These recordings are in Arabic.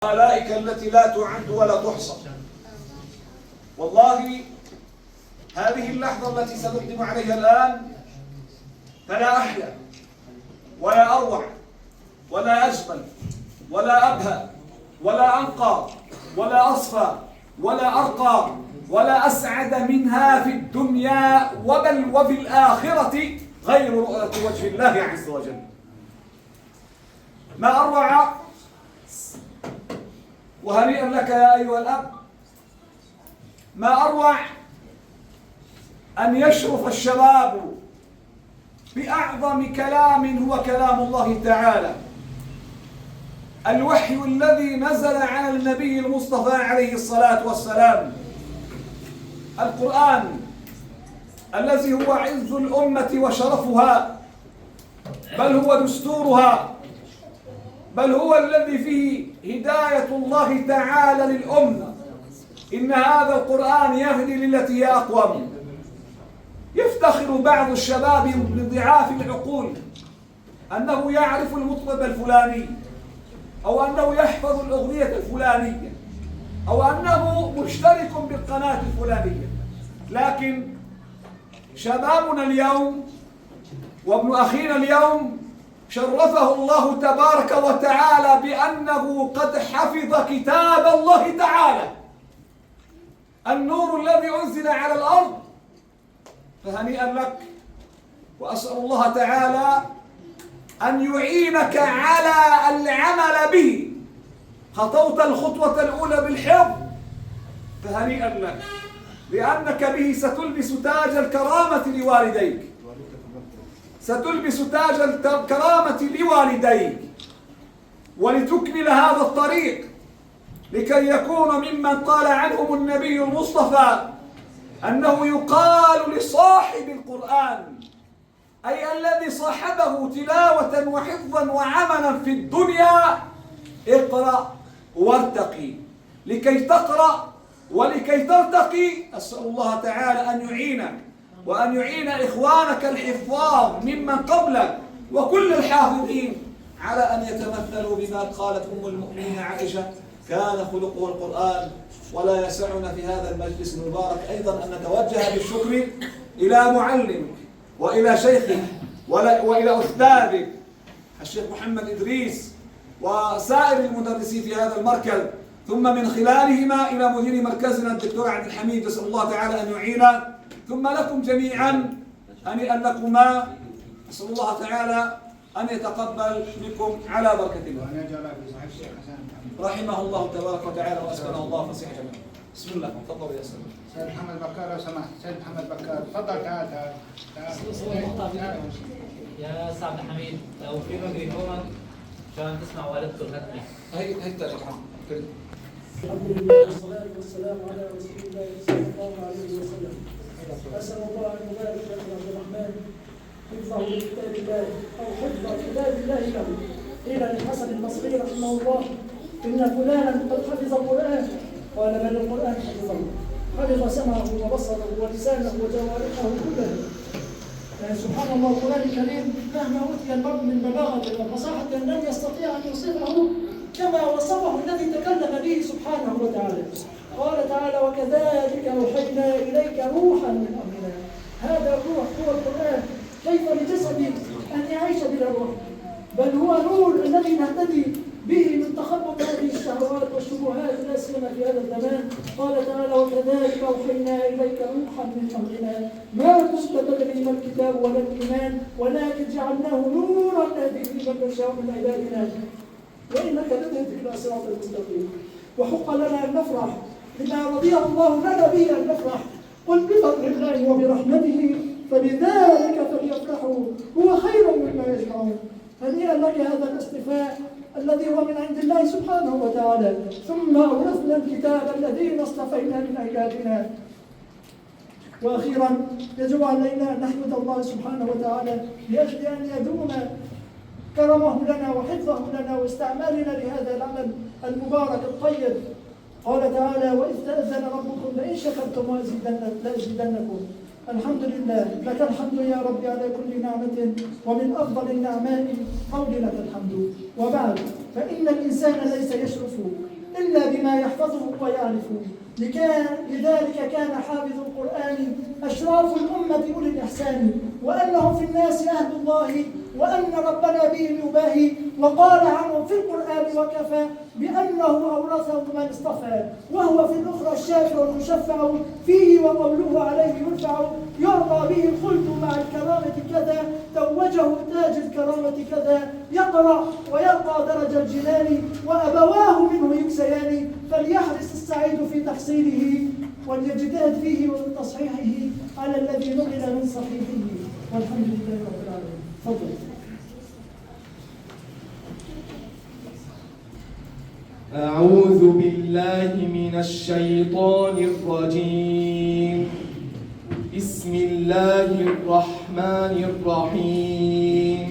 الملائكة التي لا تعد ولا تحصى. والله هذه اللحظة التي سنقدم عليها الآن فلا أحلى ولا أروع ولا أجمل ولا أبهى ولا أنقى ولا أصفى ولا أرقى ولا أسعد منها في الدنيا وبل وفي الآخرة غير رؤية وجه الله عز وجل. ما أروع وهنيئا لك يا أيها الأب، ما أروع أن يشرف الشباب بأعظم كلام هو كلام الله تعالى، الوحي الذي نزل على النبي المصطفى عليه الصلاة والسلام، القرآن الذي هو عز الأمة وشرفها، بل هو دستورها، بل هو الذي فيه هداية الله تعالى للأمة. إن هذا القرآن يهدي للتي هي أقوم. يفتخر بعض الشباب بضعاف العقول أنه يعرف المطرب الفلاني، أو أنه يحفظ الأغنية الفلانية، أو أنه مشترك بالقناة الفلانية. لكن شبابنا اليوم وابن أخينا اليوم شرفه الله تبارك وتعالى بأنه قد حفظ كتاب الله تعالى، النور الذي أنزل على الأرض. فهنيئا لك، وأسأل الله تعالى أن يعينك على العمل به. خطوت الخطوة الأولى بالحفظ، فهنيئا لك، لأنك به ستلبس تاج الكرامة لوالديك، ستلبس تاج الكرامة لوالديك، ولتكمل هذا الطريق لكي يكون ممن قال عنهم النبي المصطفى أنه يقال لصاحب القرآن، أي الذي صاحبه تلاوة وحفظا وعملا في الدنيا: اقرأ وارتقي. لكي تقرأ ولكي ترتقي أسأل الله تعالى أن يعينك وأن يعين إخوانك الحفاظ ممن قبلك وكل الحافظين على أن يتمثلوا بما قالت أم المؤمنين عائشة: كان خلقه القرآن. ولا يسعنا في هذا المجلس المبارك أيضا أن نتوجه بالشكر إلى معلمك وإلى شيخك وإلى أستاذك الشيخ محمد إدريس وسائر المدرسين في هذا المركز، ثم من خلالهما إلى مدير مركزنا الدكتور عبد الحميد. نسأل الله تعالى أن يعينا، ثم لكم جميعا هنيئا لكما. نسأل الله تعالى أن يتقبل بكم على بركة الله. رحمه الله تبارك وتعالى وأسكنه الله فسيح جميعا. بسم الله، تفضل يا سيدي. سيد محمد بكار لو سمحت. سيد محمد بكار تفضل. تعال يا أستاذ عبد الحميد، لو في ميكروفونك عشان تسمع والدته الختمة. هي التالي محمد. الحمد لله والصلاة والسلام على رسول الله صلى الله عليه وسلم. أسأل الله أن يبارك لك عبد الرحمن حفظه لكتاب الله أو حفظ كتاب الله له. قيل للحسن البصري رحمه الله: إن فلانا قد حفظ القرآن. قال: بل القرآن حفظه، حفظ سمعه وبصره ولسانه وجوارحه كله. سبحان الله، القرآن الكريم مهما أوتي المرء من بلاغة وفصاحة لن يستطيع أن يوصفه كما وصفه الذي تكلم به سبحانه وتعالى. قال تعالى: وكذلك أوحينا إليك روحا من أمرنا. هذا الروح هو القرآن. كيف لجسدي أن يعيش بلا روح؟ بل هو نور الذي نهتدي به من تخبط هذه الشهوات والشبهات لا سيما في هذا الزمان. قال تعالى: وكذلك أوحينا إليك روحا من أمرنا ما كنت تدري ما الكتاب ولا الإيمان ولكن جعلناه نورا نهدي به من نشاء من عبادنا وإنك لتهدي إلى صراط المستقيم. وحق لنا أن نفرح بما رضيه الله لنا به أن نفرح. قل بفضل الله وبرحمته فبذلك فليفرحوا هو خير مما يجمعون. هنيئا لك هذا الاصطفاء الذي هو من عند الله سبحانه وتعالى. ثم أورثنا الكتاب الذين اصطفينا من عبادنا. وأخيرا يجب علينا أن نحمد الله سبحانه وتعالى لأجل أن يدوم كرمه لنا وحفظه لنا واستعمالنا لهذا العمل المبارك الطيب. قال تعالى: وإذ تأذن ربكم لئن شكرتم لأزيدنكم. الحمد لله، لك الحمد يا رب على كل نعمة، ومن أفضل النعماء قول لك الحمد. وبعد، فإن الإنسان ليس يشرف مما يحفظه ويعرفه. لذلك كان حافظ القرآن أشراف الأمة أولي الإحسان، وأنهم في الناس أهل الله، وأن ربنا بهم يباهي، وقال عنهم في القرآن وكفى بأنه أورثه من اصطفى، وهو في الأخرى الشافع المشفع فيه، وقوله عليه يرفع، يرضى به الخلد مع الكرامة كذا، توجه تاج الكرامة كذا، يقرأ ويرقى درج الجنان، وأبواه منه يكسيان، فليحرص السعيد في تحصيله، وليجتهد فيه ومن تصحيحه على الذي نقل من صحيحه. والحمد لله رب العالمين. تفضل. أعوذ بالله من الشيطان الرجيم. بسم الله الرحمن الرحيم.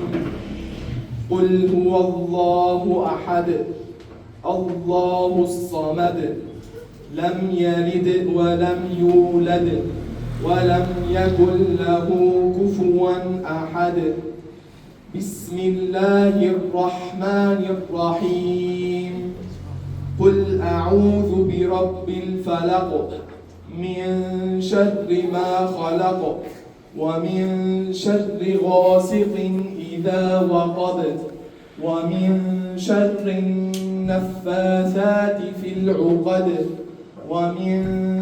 قل هو الله أحد الله الصمد لم يلد ولم يولد ولم يكن له كفوا أحد. بسم الله الرحمن الرحيم. قل أعوذ برب الفلق من شر ما خلق ومن شر غاسق إذا وقب ومن شر النفاثات في العقد ومن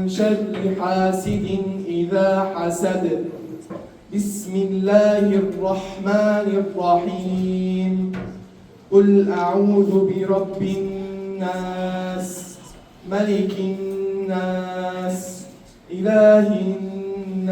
شر حاسد إذا حسد. بسم الله الرحمن الرحيم. قل أعوذ برب الناس ملك الناس إله الناس